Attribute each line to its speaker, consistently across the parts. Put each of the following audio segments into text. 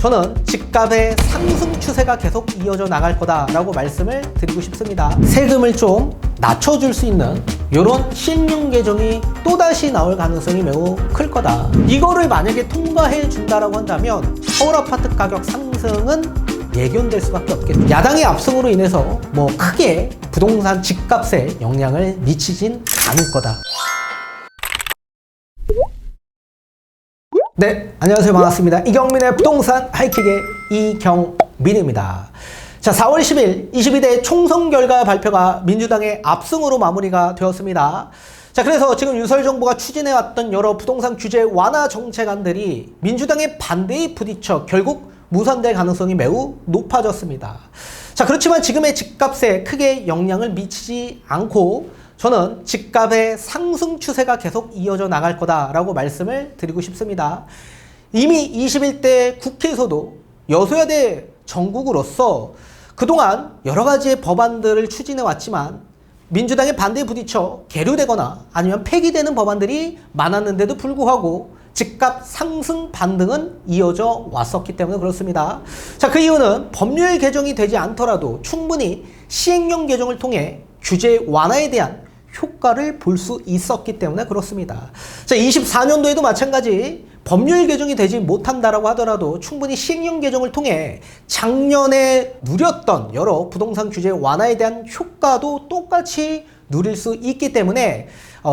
Speaker 1: 저는 집값의 상승 추세가 계속 이어져 나갈 거다라고 말씀을 드리고 싶습니다. 세금을 좀 낮춰줄 수 있는 이런 시행령 개정이 또다시 나올 가능성이 매우 클 거다. 이거를 만약에 통과해 준다라고 한다면 서울 아파트 가격 상승은 예견될 수밖에 없겠죠. 야당의 압승으로 인해서 뭐 크게 부동산 집값에 영향을 미치진 않을 거다. 네, 안녕하세요. 반갑습니다. 이경민의 부동산 하이킥의 이경민입니다. 자, 4월 10일 22대 총선 결과 발표가 민주당의 압승으로 마무리가 되었습니다. 자, 그래서 지금 윤석열 정부가 추진해왔던 여러 부동산 규제 완화 정책안들이 민주당의 반대에 부딪혀 결국 무산될 가능성이 매우 높아졌습니다. 자, 그렇지만 지금의 집값에 크게 영향을 미치지 않고 저는 집값의 상승 추세가 계속 이어져 나갈 거다라고 말씀을 드리고 싶습니다. 이미 21대 국회에서도 여소야대 정국으로서 그동안 여러 가지의 법안들을 추진해 왔지만 민주당의 반대에 부딪혀 계류되거나 아니면 폐기되는 법안들이 많았는데도 불구하고 집값 상승 반등은 이어져 왔었기 때문에 그렇습니다. 자, 그 이유는 법률 개정이 되지 않더라도 충분히 시행령 개정을 통해 규제 완화에 대한 효과를 볼 수 있었기 때문에 그렇습니다. 자, 24년도에도 마찬가지 법률 개정이 되지 못한다라고 하더라도 충분히 시행령 개정을 통해 작년에 누렸던 여러 부동산 규제 완화에 대한 효과도 똑같이 누릴 수 있기 때문에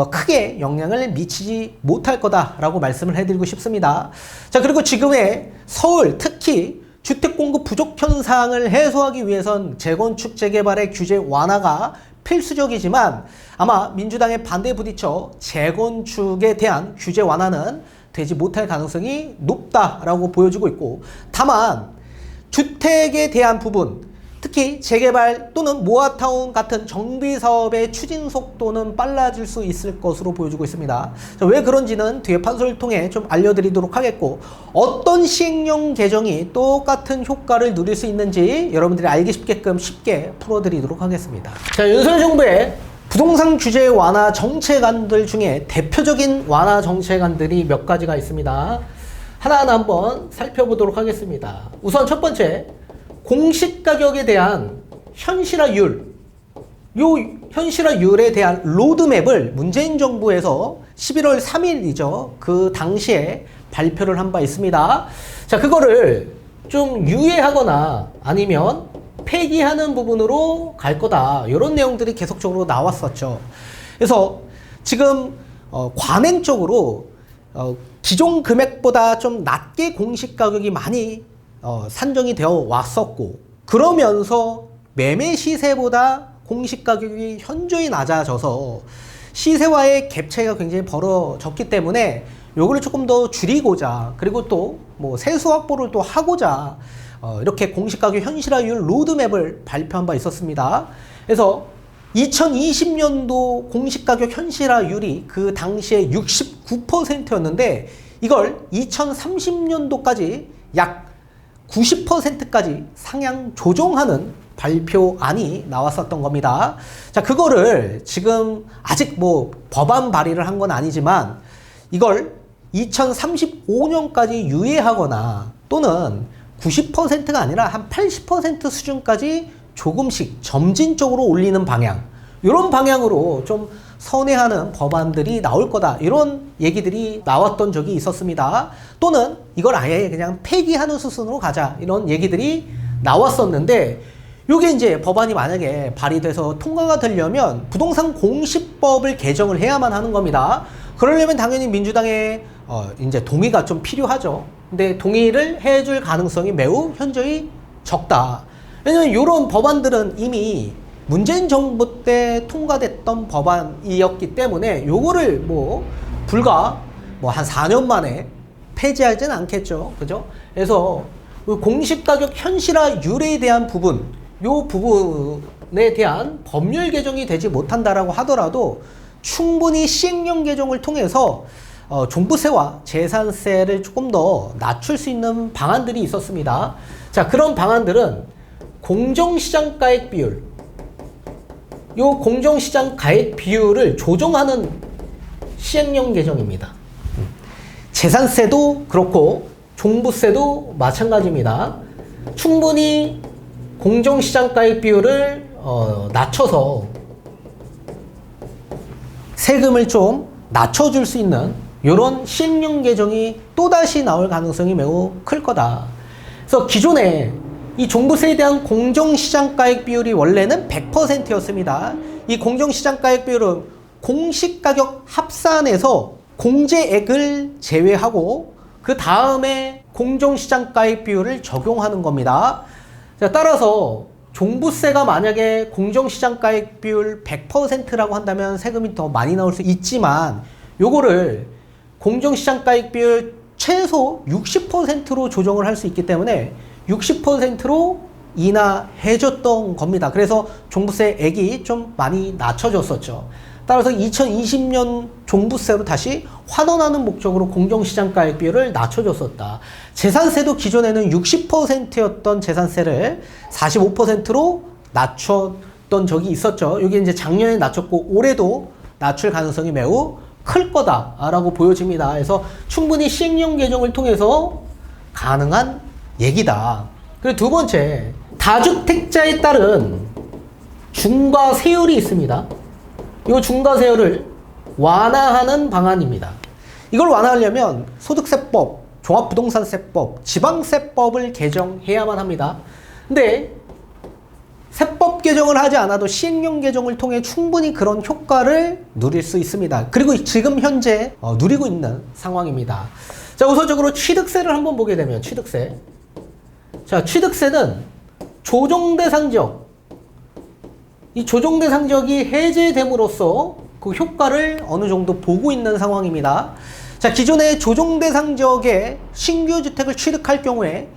Speaker 1: 크게 영향을 미치지 못할 거다라고 말씀을 해드리고 싶습니다. 자, 그리고 지금의 서울 특히 주택 공급 부족 현상을 해소하기 위해선 재건축 재개발의 규제 완화가 필수적이지만 아마 민주당의 반대에 부딪혀 재건축에 대한 규제 완화는 되지 못할 가능성이 높다라고 보여지고 있고, 다만 주택에 대한 부분, 특히 재개발 또는 모아타운 같은 정비 사업의 추진 속도는 빨라질 수 있을 것으로 보여지고 있습니다. 자, 왜 그런지는 뒤에 판소리를 통해 좀 알려드리도록 하겠고, 어떤 시행령 개정이 똑같은 효과를 누릴 수 있는지 여러분들이 알기 쉽게끔 쉽게 풀어드리도록 하겠습니다. 자, 윤석열 정부의 부동산 규제 완화 정책안들 중에 대표적인 완화 정책안들이 몇 가지가 있습니다. 하나하나 한번 살펴보도록 하겠습니다. 우선 첫 번째, 공시가격에 대한 현실화율, 요 현실화율에 대한 로드맵을 문재인 정부에서 11월 3일이죠. 그 당시에 발표를 한 바 있습니다. 자, 그거를 좀 유예하거나 아니면 폐기하는 부분으로 갈 거다. 이런 내용들이 계속적으로 나왔었죠. 그래서 지금 관행적으로 기존 금액보다 좀 낮게 공시가격이 많이 산정이 되어 왔었고, 그러면서 매매 시세보다 공시가격이 현저히 낮아져서 시세와의 갭 차이가 굉장히 벌어졌기 때문에 요거를 조금 더 줄이고자, 그리고 또 뭐 세수 확보를 또 하고자 이렇게 공시가격 현실화율 로드맵을 발표한 바 있었습니다. 그래서 2020년도 공시가격 현실화율이 그 당시에 69%였는데 이걸 2030년도까지 약 90%까지 상향 조정하는 발표안이 나왔었던 겁니다. 자, 그거를 지금 아직 뭐 법안 발의를 한 건 아니지만 이걸 2035년까지 유예하거나 또는 90%가 아니라 한 80% 수준까지 조금씩 점진적으로 올리는 방향, 이런 방향으로 좀 선회하는 법안들이 나올 거다, 이런 얘기들이 나왔던 적이 있었습니다. 또는 이걸 아예 그냥 폐기하는 수순으로 가자, 이런 얘기들이 나왔었는데, 요게 이제 법안이 만약에 발의돼서 통과가 되려면 부동산 공시법을 개정을 해야만 하는 겁니다. 그러려면 당연히 민주당의 이제 동의가 좀 필요하죠. 근데 동의를 해줄 가능성이 매우 현저히 적다. 왜냐면 이런 법안들은 이미 문재인 정부 때 통과됐던 법안이었기 때문에 요거를 뭐 불과 뭐 한 4년 만에 폐지하지는 않겠죠. 그죠? 그래서 공시가격 현실화율에 대한 부분, 요 부분에 대한 법률 개정이 되지 못한다라고 하더라도 충분히 시행령 개정을 통해서 종부세와 재산세를 조금 더 낮출 수 있는 방안들이 있었습니다. 자, 그런 방안들은 공정시장 가액 비율, 요 공정시장 가액 비율을 조정하는 시행령 개정입니다. 재산세도 그렇고 종부세도 마찬가지입니다. 충분히 공정시장가액 비율을 낮춰서 세금을 좀 낮춰줄 수 있는 이런 시행령 개정이 또다시 나올 가능성이 매우 클 거다. 그래서 기존에 이 종부세에 대한 공정시장가액 비율이 원래는 100%였습니다. 이 공정시장가액 비율은 공시가격 합산에서 공제액을 제외하고 그 다음에 공정시장가액 비율을 적용하는 겁니다. 자, 따라서 종부세가 만약에 공정시장가액 비율 100%라고 한다면 세금이 더 많이 나올 수 있지만 요거를 공정시장가액 비율 최소 60%로 조정을 할 수 있기 때문에 60%로 인하해줬던 겁니다. 그래서 종부세액이 좀 많이 낮춰졌었죠. 따라서 2020년 종부세로 다시 환원하는 목적으로 공정시장가액 비율을 낮춰줬었다. 재산세도 기존에는 60%였던 재산세를 45%로 낮췄던 적이 있었죠. 이게 이제 작년에 낮췄고 올해도 낮출 가능성이 매우 클 거다라고 보여집니다. 그래서 충분히 시행령 개정을 통해서 가능한 얘기다. 그리고 두 번째, 다주택자에 따른 중과세율이 있습니다. 이 중과세율을 완화하는 방안입니다. 이걸 완화하려면 소득세법, 종합부동산세법, 지방세법을 개정해야만 합니다. 근데 세법 개정을 하지 않아도 시행령 개정을 통해 충분히 그런 효과를 누릴 수 있습니다. 그리고 지금 현재 누리고 있는 상황입니다. 자, 우선적으로 취득세를 한번 보게 되면 취득세. 자, 취득세는 조정대상 지역. 이 조정대상 지역이 해제됨으로써 그 효과를 어느 정도 보고 있는 상황입니다. 자, 기존의 조정대상 지역에 신규 주택을 취득할 경우에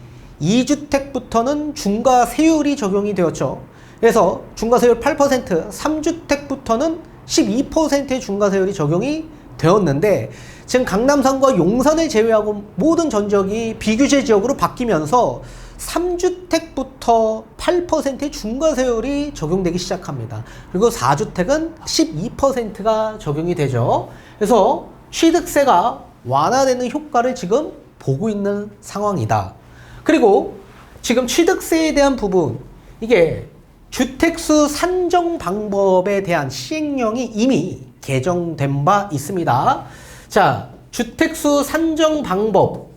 Speaker 1: 2주택부터는 중과세율이 적용이 되었죠. 그래서 중과세율 8%, 3주택부터는 12%의 중과세율이 적용이 되었는데 지금 강남선과 용산을 제외하고 모든 전 지역이 비규제 지역으로 바뀌면서 3주택부터 8%의 중과세율이 적용되기 시작합니다. 그리고 4주택은 12%가 적용이 되죠. 그래서 취득세가 완화되는 효과를 지금 보고 있는 상황이다. 그리고 지금 취득세에 대한 부분, 이게 주택수 산정 방법에 대한 시행령이 이미 개정된 바 있습니다. 자, 주택수 산정 방법.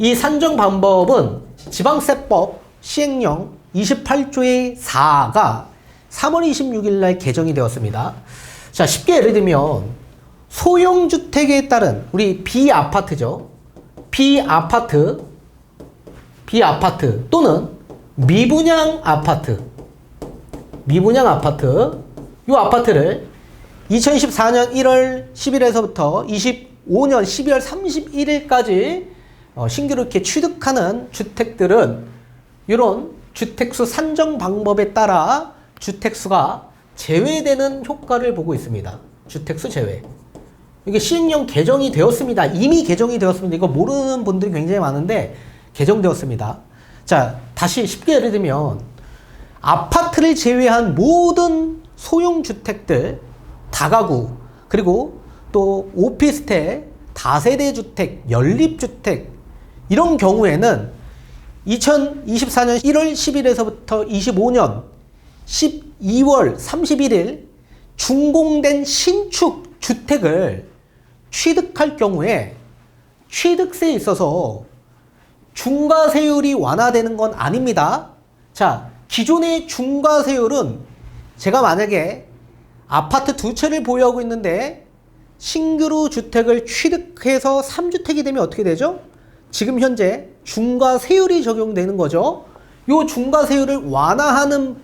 Speaker 1: 이 산정 방법은 지방세법 시행령 28조의 4가 3월 26일 날 개정이 되었습니다. 자, 쉽게 예를 들면 소형주택에 따른 우리 비아파트죠. 비아파트 또는 미분양 아파트. 이 아파트를 2024년 1월 10일에서부터 25년 12월 31일까지 신규로 이렇게 취득하는 주택들은 이런 주택수 산정 방법에 따라 주택수가 제외되는 효과를 보고 있습니다. 주택수 제외. 이게 시행령 개정이 되었습니다. 이미 개정이 되었습니다. 이거 모르는 분들이 굉장히 많은데 개정되었습니다. 자, 다시 쉽게 예를 들면 아파트를 제외한 모든 소형주택들, 다가구, 그리고 또 오피스텔, 다세대 주택, 연립주택 이런 경우에는 2024년 1월 10일에서부터 25년 12월 31일 준공된 신축 주택을 취득할 경우에 취득세에 있어서 중과세율이 완화되는 건 아닙니다. 자, 기존의 중과세율은 제가 만약에 아파트 두 채를 보유하고 있는데 신규로 주택을 취득해서 3주택이 되면 어떻게 되죠? 지금 현재 중과세율이 적용되는 거죠. 요 중과세율을 완화하는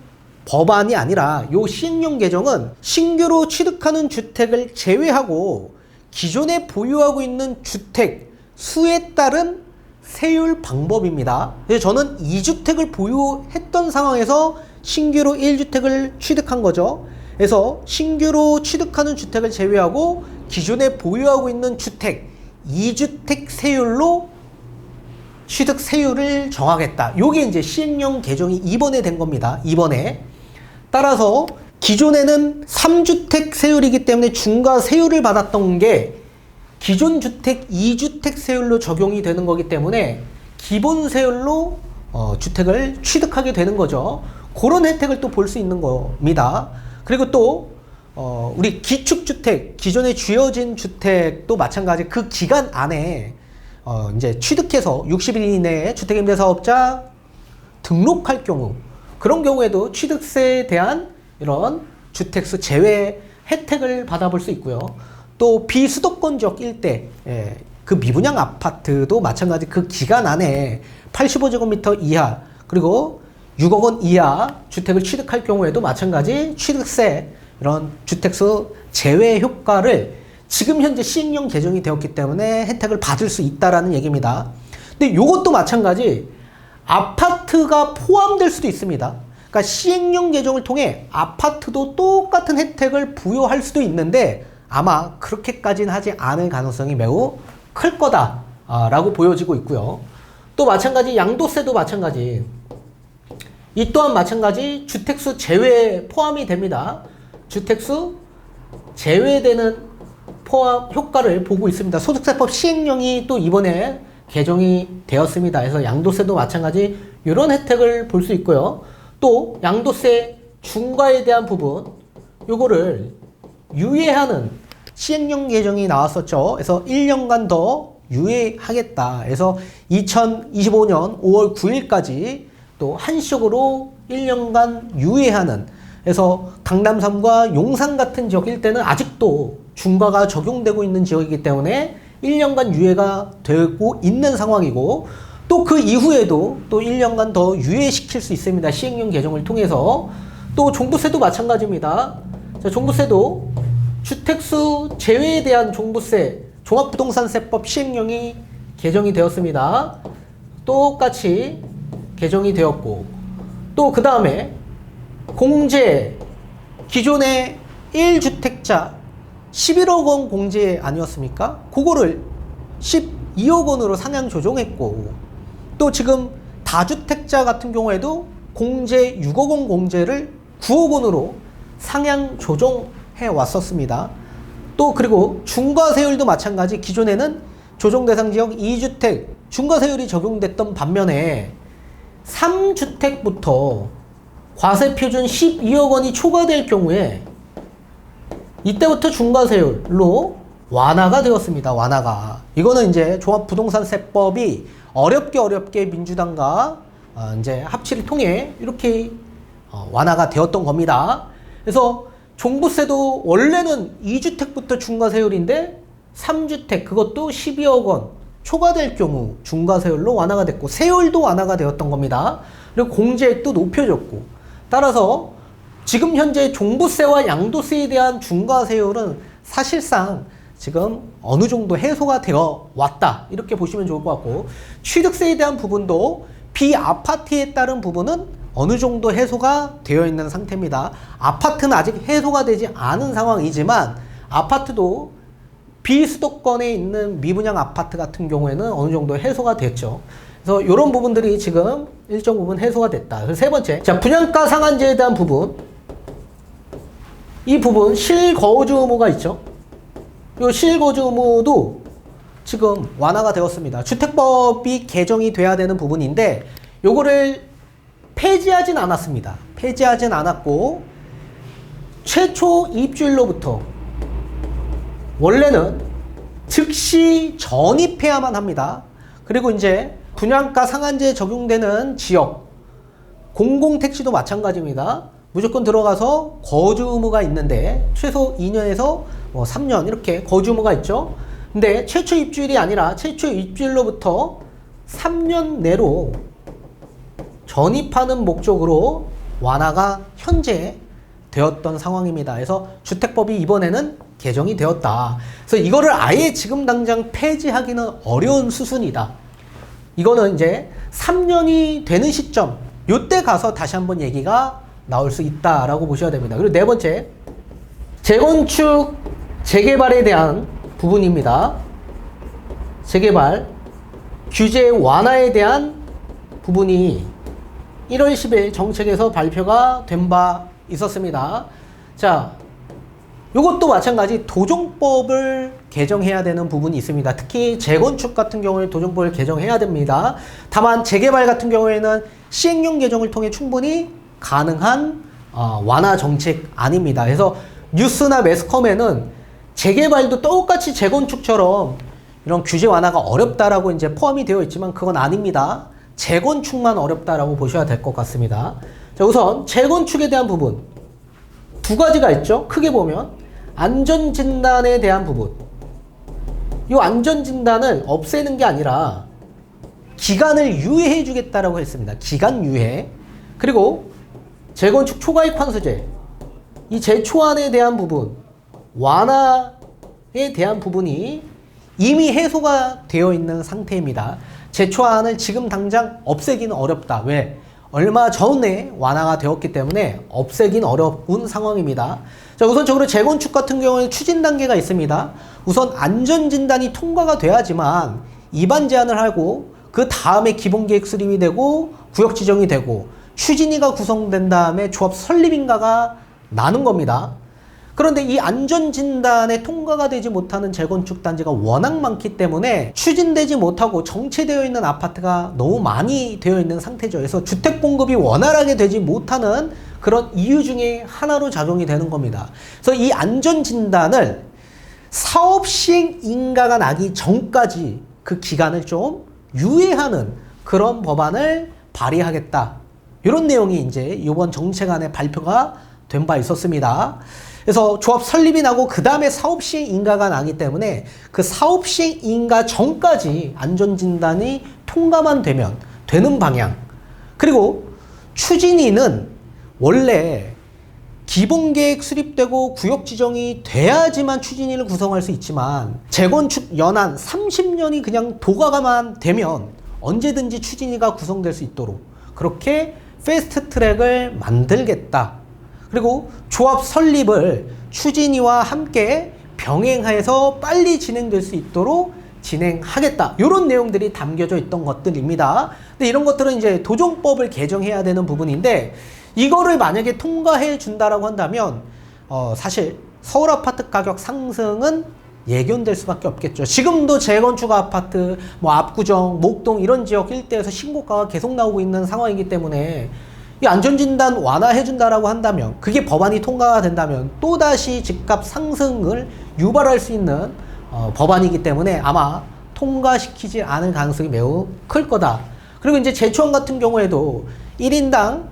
Speaker 1: 법안이 아니라 요 시행령 개정은 신규로 취득하는 주택을 제외하고 기존에 보유하고 있는 주택 수에 따른 세율 방법입니다. 그래서 저는 2주택을 보유했던 상황에서 신규로 1주택을 취득한 거죠. 그래서 신규로 취득하는 주택을 제외하고 기존에 보유하고 있는 주택 2주택 세율로 취득 세율을 정하겠다. 요게 이제 시행령 개정이 이번에 된 겁니다. 이번에. 따라서 기존에는 3주택 세율이기 때문에 중과세율을 받았던 게 기존 주택 2주택 주택세율로 적용이 되는 거기 때문에 기본세율로 주택을 취득하게 되는 거죠. 그런 혜택을 또 볼 수 있는 겁니다. 그리고 또 우리 기축주택, 기존에 쥐어진 주택도 마찬가지 그 기간 안에 이제 취득해서 60일 이내에 주택임대사업자 등록할 경우, 그런 경우에도 취득세에 대한 이런 주택수 제외 혜택을 받아볼 수 있고요. 또 비수도권 지역 일대, 그 미분양 아파트도 마찬가지 그 기간 안에 85제곱미터 이하 그리고 6억 원 이하 주택을 취득할 경우에도 마찬가지 취득세 이런 주택수 제외 효과를 지금 현재 시행령 개정이 되었기 때문에 혜택을 받을 수 있다라는 얘기입니다. 근데 이것도 마찬가지 아파트가 포함될 수도 있습니다. 그러니까 시행령 개정을 통해 아파트도 똑같은 혜택을 부여할 수도 있는데 아마 그렇게까지는 하지 않을 가능성이 매우 클 거다라고 보여지고 있고요. 또 마찬가지 양도세도 마찬가지. 이 또한 마찬가지 주택수 제외 포함이 됩니다. 주택수 제외되는 포함 효과를 보고 있습니다. 소득세법 시행령이 또 이번에 개정이 되었습니다. 그래서 양도세도 마찬가지 이런 혜택을 볼 수 있고요. 또 양도세 중과에 대한 부분 요거를 유예하는 시행령 개정이 나왔었죠. 그래서 1년간 더 유예하겠다. 그래서 2025년 5월 9일까지 또 한시적으로 1년간 유예하는, 그래서 강남 3과 용산 같은 지역 일대는 아직도 중과가 적용되고 있는 지역이기 때문에 1년간 유예가 되고 있는 상황이고, 또 그 이후에도 또 1년간 더 유예시킬 수 있습니다. 시행령 개정을 통해서. 또 종부세도 마찬가지입니다. 자, 종부세도 주택수 제외에 대한 종부세, 종합부동산세법 시행령이 개정이 되었습니다. 똑같이 개정이 되었고, 또 그 다음에 공제, 기존의 1주택자 11억 원 공제 아니었습니까? 그거를 12억 원으로 상향 조정했고, 또 지금 다주택자 같은 경우에도 공제 6억 원 공제를 9억 원으로 상향 조정해 왔었습니다. 또 그리고 중과세율도 마찬가지, 기존에는 조정대상 지역 2주택 중과세율이 적용됐던 반면에 3주택부터 과세표준 12억 원이 초과될 경우에 이때부터 중과세율로 완화가 되었습니다. 완화가. 이거는 이제 종합부동산세법이 어렵게 민주당과 이제 합치를 통해 이렇게 완화가 되었던 겁니다. 그래서 종부세도 원래는 2주택부터 중과세율인데 3주택 그것도 12억 원 초과될 경우 중과세율로 완화가 됐고, 세율도 완화가 되었던 겁니다. 그리고 공제액도 높여졌고, 따라서 지금 현재 종부세와 양도세에 대한 중과세율은 사실상 지금 어느 정도 해소가 되어 왔다, 이렇게 보시면 좋을 것 같고, 취득세에 대한 부분도 비아파트에 따른 부분은 어느 정도 해소가 되어 있는 상태입니다. 아파트는 아직 해소가 되지 않은 상황이지만 아파트도 비수도권에 있는 미분양 아파트 같은 경우에는 어느 정도 해소가 됐죠. 그래서 이런 부분들이 지금 일정 부분 해소가 됐다. 그래서 세 번째, 자, 분양가 상한제에 대한 부분, 이 부분 실거주 의무가 있죠. 이 실거주 의무도 지금 완화가 되었습니다. 주택법이 개정이 돼야 되는 부분인데 요거를 폐지하진 않았습니다. 폐지하진 않았고, 최초 입주일로부터 원래는 즉시 전입해야만 합니다. 그리고 이제 분양가 상한제 적용되는 지역, 공공택지도 마찬가지입니다. 무조건 들어가서 거주 의무가 있는데 최소 2년에서 3년 이렇게 거주 의무가 있죠. 근데 최초 입주일이 아니라 최초 입주일로부터 3년 내로 전입하는 목적으로 완화가 현재 되었던 상황입니다. 그래서 주택법이 이번에는 개정이 되었다. 그래서 이거를 아예 지금 당장 폐지하기는 어려운 수순이다. 이거는 이제 3년이 되는 시점, 요때 가서 다시 한번 얘기가 나올 수 있다라고 보셔야 됩니다. 그리고 네 번째, 재건축, 재개발에 대한 부분입니다. 재개발 규제 완화에 대한 부분이 1월 10일 정책에서 발표가 된 바 있었습니다. 자, 이것도 마찬가지 도정법을 개정해야 되는 부분이 있습니다. 특히 재건축 같은 경우에 도정법을 개정해야 됩니다. 다만 재개발 같은 경우에는 시행령 개정을 통해 충분히 가능한 완화 정책 아닙니다. 그래서 뉴스나 매스컴에는 재개발도 똑같이 재건축처럼 이런 규제 완화가 어렵다라고 이제 포함이 되어 있지만 그건 아닙니다. 재건축만 어렵다라고 보셔야 될 것 같습니다. 자, 우선 재건축에 대한 부분 두 가지가 있죠. 크게 보면 안전진단에 대한 부분. 이 안전진단을 없애는 게 아니라 기간을 유예해 주겠다라고 했습니다. 기간 유예. 그리고 재건축 초과이익 환수제. 이 재초안에 대한 부분, 완화에 대한 부분이 이미 해소가 되어 있는 상태입니다. 재초안을 지금 당장 없애기는 어렵다. 왜? 얼마 전에 완화가 되었기 때문에 없애긴 어려운 상황입니다. 자, 우선적으로 재건축 같은 경우에는 추진 단계가 있습니다. 우선 안전진단이 통과가 돼야지만 입안 제한을 하고 그 다음에 기본계획 수립이 되고 구역 지정이 되고 추진위가 구성된 다음에 조합 설립인가가 나는 겁니다. 그런데 이 안전진단에 통과가 되지 못하는 재건축 단지가 워낙 많기 때문에 추진되지 못하고 정체되어 있는 아파트가 너무 많이 되어 있는 상태죠. 그래서 주택 공급이 원활하게 되지 못하는 그런 이유 중에 하나로 작용이 되는 겁니다. 그래서 이 안전진단을 사업 시행 인가가 나기 전까지 그 기간을 좀 유예하는 그런 법안을 발의하겠다. 이런 내용이 이제 이번 정책안에 발표가 된 바 있었습니다. 그래서 조합 설립이 나고 그 다음에 사업시행 인가가 나기 때문에 그 사업시행 인가 전까지 안전진단이 통과만 되면 되는 방향. 그리고 추진위는 원래 기본계획 수립되고 구역 지정이 돼야지만 추진위를 구성할 수 있지만 재건축 연한 30년이 그냥 도과가만 되면 언제든지 추진위가 구성될 수 있도록 그렇게 패스트 트랙을 만들겠다. 그리고 조합 설립을 추진위와 함께 병행해서 빨리 진행될 수 있도록 진행하겠다. 이런 내용들이 담겨져 있던 것들입니다. 근데 이런 것들은 이제 도정법을 개정해야 되는 부분인데 이거를 만약에 통과해 준다라고 한다면 사실 서울 아파트 가격 상승은 예견될 수밖에 없겠죠. 지금도 재건축 아파트, 압구정, 목동 이런 지역 일대에서 신고가가 계속 나오고 있는 상황이기 때문에 이 안전진단 완화해준다라고 한다면 그게 법안이 통과가 된다면 또다시 집값 상승을 유발할 수 있는 법안이기 때문에 아마 통과시키지 않을 가능성이 매우 클 거다. 그리고 이제 재초안 같은 경우에도 1인당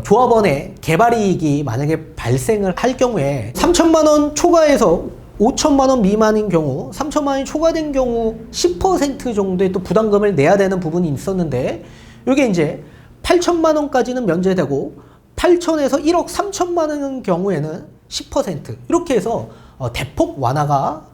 Speaker 1: 조합원의 개발이익이 만약에 발생을 할 경우에 3천만 원 초과해서 5천만 원 미만인 경우 3천만 원이 초과된 경우 10% 정도의 또 부담금을 내야 되는 부분이 있었는데 이게 이제 8천만 원까지는 면제되고 8천에서 1억 3천만 원 경우에는 10% 이렇게 해서 대폭 완화가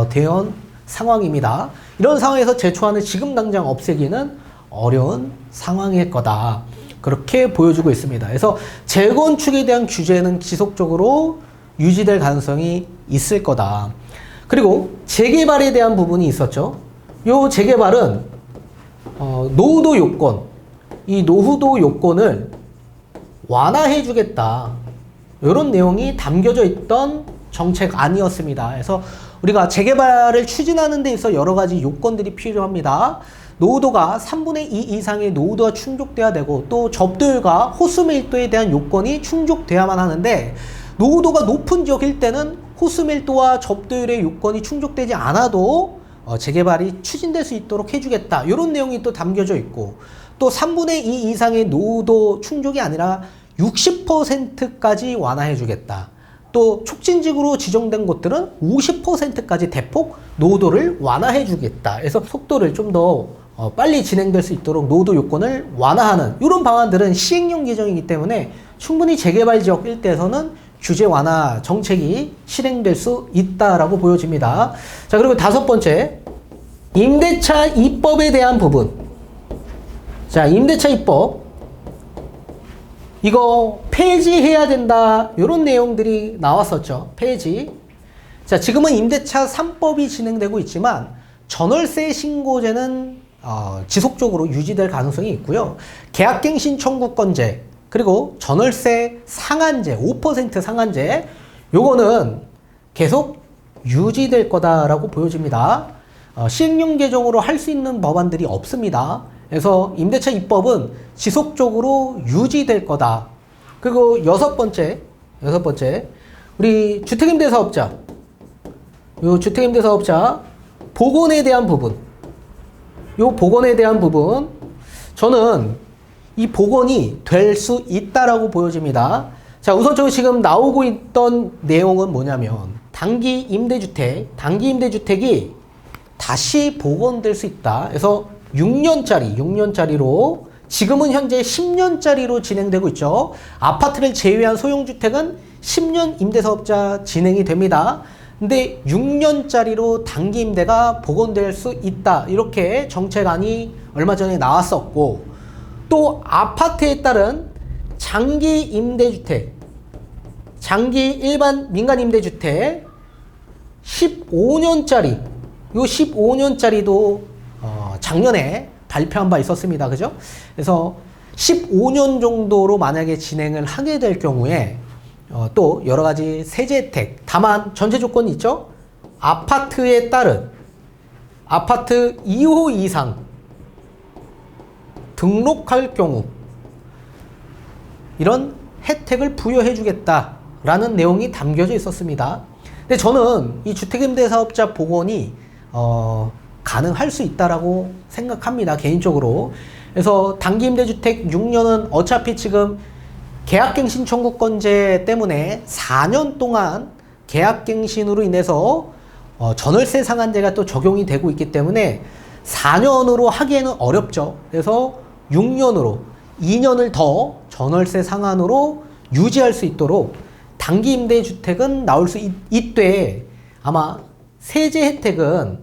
Speaker 1: 된 상황입니다. 이런 상황에서 재초안을 지금 당장 없애기는 어려운 상황일 거다. 그렇게 보여주고 있습니다. 그래서 재건축에 대한 규제는 지속적으로 유지될 가능성이 있을 거다. 그리고 재개발에 대한 부분이 있었죠. 이 재개발은 노후도 요건 이 노후도 요건을 완화해 주겠다. 이런 내용이 담겨져 있던 정책안이었습니다. 그래서 우리가 재개발을 추진하는 데 있어 여러 가지 요건들이 필요합니다. 노후도가 3분의 2 이상의 노후도가 충족돼야 되고 또 접도율과 호수 밀도에 대한 요건이 충족돼야만 하는데 노후도가 높은 지역일 때는 호수 밀도와 접도율의 요건이 충족되지 않아도 재개발이 추진될 수 있도록 해주겠다. 이런 내용이 또 담겨져 있고 또 3분의 2 이상의 노후도 충족이 아니라 60%까지 완화해 주겠다. 또 촉진지구로 지정된 곳들은 50%까지 대폭 노후도를 완화해 주겠다. 그래서 속도를 좀 더 빨리 진행될 수 있도록 노후도 요건을 완화하는 이런 방안들은 시행령 개정이기 때문에 충분히 재개발 지역 일대에서는 규제 완화 정책이 실행될 수 있다라고 보여집니다. 자, 그리고 다섯 번째, 임대차 입법에 대한 부분. 자, 임대차 입법. 이거 폐지해야 된다. 이런 내용들이 나왔었죠. 폐지. 자, 지금은 임대차 3법이 진행되고 있지만 전월세 신고제는 지속적으로 유지될 가능성이 있고요. 계약갱신 청구권제, 그리고 전월세 상한제, 5% 상한제, 요거는 계속 유지될 거다라고 보여집니다. 시행령 개정으로 할 수 있는 법안들이 없습니다. 그래서 임대차 입법은 지속적으로 유지될 거다. 그리고 여섯 번째, 우리 주택임대사업자, 요 주택임대사업자 복원에 대한 부분, 저는 이 복원이 될 수 있다라고 보여집니다. 자, 우선적으로 지금 나오고 있던 내용은 뭐냐면 단기 임대주택이 다시 복원될 수 있다. 그래서 6년짜리로 지금은 현재 10년짜리로 진행되고 있죠. 아파트를 제외한 소형주택은 10년 임대사업자 진행이 됩니다. 근데 6년짜리로 단기 임대가 복원될 수 있다. 이렇게 정책안이 얼마 전에 나왔었고, 또 아파트에 따른 장기 임대주택, 장기 일반 민간 임대주택 15년짜리, 요 15년짜리도 작년에 발표한 바 있었습니다. 그죠? 그래서 15년 정도로 만약에 진행을 하게 될 경우에 또 여러 가지 세제 혜택, 다만 전제 조건이 있죠? 아파트에 따른 아파트 2호 이상 등록할 경우 이런 혜택을 부여해 주겠다라는 내용이 담겨져 있었습니다. 근데 저는 이 주택임대사업자 복원이 가능할 수 있다라고 생각합니다. 개인적으로. 그래서 단기임대주택 6년은 어차피 지금 계약갱신 청구권제 때문에 4년 동안 계약갱신으로 인해서 전월세 상한제가 또 적용이 되고 있기 때문에 4년으로 하기에는 어렵죠. 그래서 6년으로 2년을 더 전월세 상한으로 유지할 수 있도록 단기임대주택은 나올 수 있되, 아마 세제 혜택은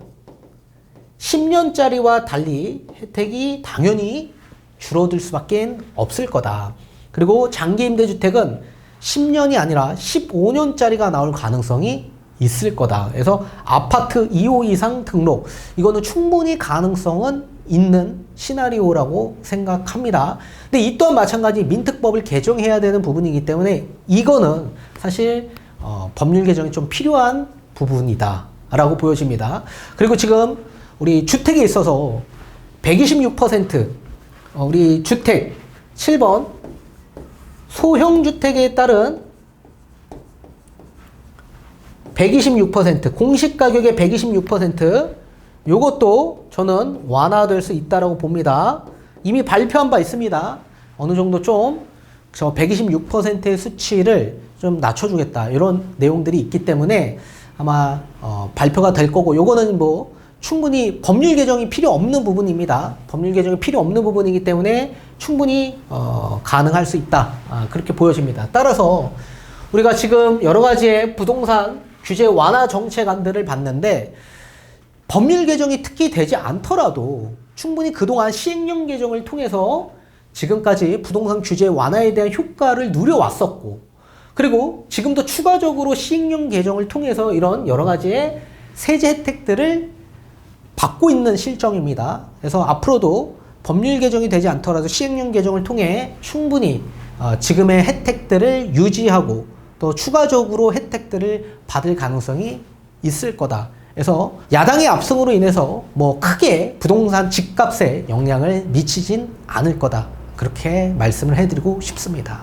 Speaker 1: 10년짜리와 달리 혜택이 당연히 줄어들 수밖에 없을 거다. 그리고 장기임대주택은 10년이 아니라 15년짜리가 나올 가능성이 있을 거다. 그래서 아파트 2호 이상 등록, 이거는 충분히 가능성은 있는 시나리오라고 생각합니다. 근데 이 또한 마찬가지 민특법을 개정해야 되는 부분이기 때문에 이거는 사실 법률 개정이 좀 필요한 부분이다 라고 보여집니다. 그리고 지금 우리 주택에 있어서 126% 우리 주택 7번 소형주택에 따른 126% 공시가격의 126% 요것도 저는 완화될 수 있다라고 봅니다. 이미 발표한 바 있습니다. 어느 정도 좀 저 126%의 수치를 좀 낮춰주겠다 이런 내용들이 있기 때문에 아마 발표가 될 거고, 요거는 뭐 충분히 법률 개정이 필요 없는 부분입니다. 법률 개정이 필요 없는 부분이기 때문에 충분히 가능할 수 있다, 그렇게 보여집니다. 따라서 우리가 지금 여러 가지의 부동산 규제 완화 정책안들을 봤는데 법률 개정이 특히 되지 않더라도 충분히 그동안 시행령 개정을 통해서 지금까지 부동산 규제 완화에 대한 효과를 누려왔었고, 그리고 지금도 추가적으로 시행령 개정을 통해서 이런 여러 가지의 세제 혜택들을 받고 있는 실정입니다. 그래서 앞으로도 법률 개정이 되지 않더라도 시행령 개정을 통해 충분히 지금의 혜택들을 유지하고 또 추가적으로 혜택들을 받을 가능성이 있을 거다. 그래서 야당의 압승으로 인해서 뭐 크게 부동산 집값에 영향을 미치진 않을 거다. 그렇게 말씀을 해드리고 싶습니다.